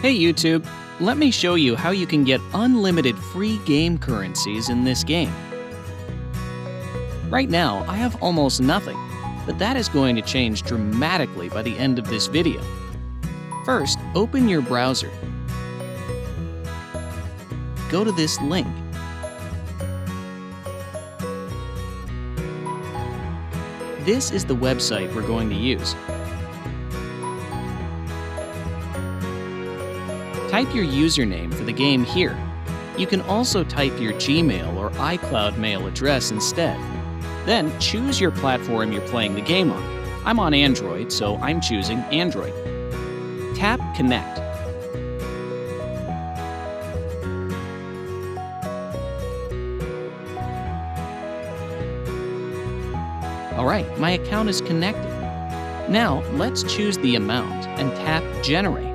Hey YouTube, let me show you how you can get unlimited free game currencies in this game. Right now, I have almost nothing, but that is going to change dramatically by the end of this video. First, open your browser. Go to this link. This is the website we're going to use. Type your username for the game here. You can also type your Gmail or iCloud mail address instead. Then choose your platform you're playing the game on. I'm on Android, so I'm choosing Android. Tap Connect. Alright, my account is connected. Now, let's choose the amount and tap Generate.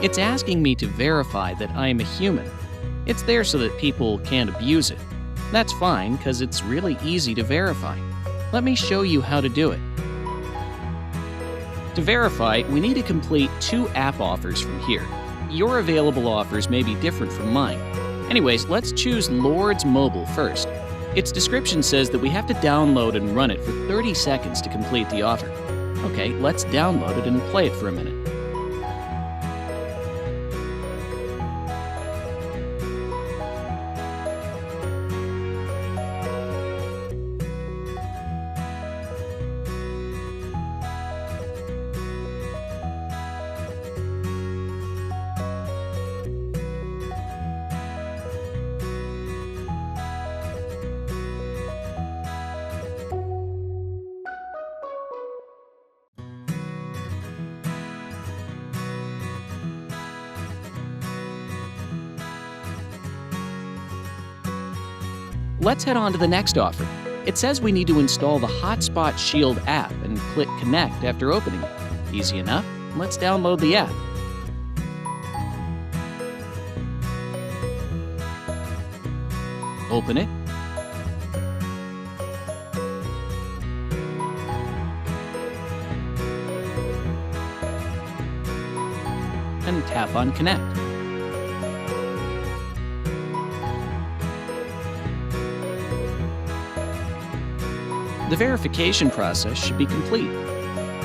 It's asking me to verify that I am a human. It's there so that people can't abuse it. That's fine, because it's really easy to verify. Let me show you how to do it. To verify, we need to complete 2 app offers from here. Your available offers may be different from mine. Anyways, let's choose Lords Mobile first. Its description says that we have to download and run it for 30 seconds to complete the offer. Okay, let's download it and play it for a minute. Let's head on to the next offer. It says we need to install the Hotspot Shield app and click Connect after opening it. Easy enough. Let's download the app. Open it. And tap on Connect. The verification process should be complete.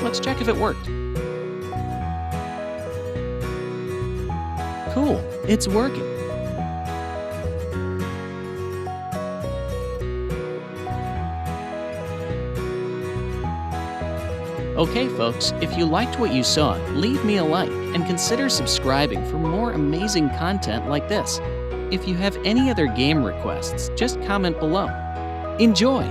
Let's check if it worked. Cool, it's working. Okay folks, if you liked what you saw, leave me a like and consider subscribing for more amazing content like this. If you have any other game requests, just comment below. Enjoy!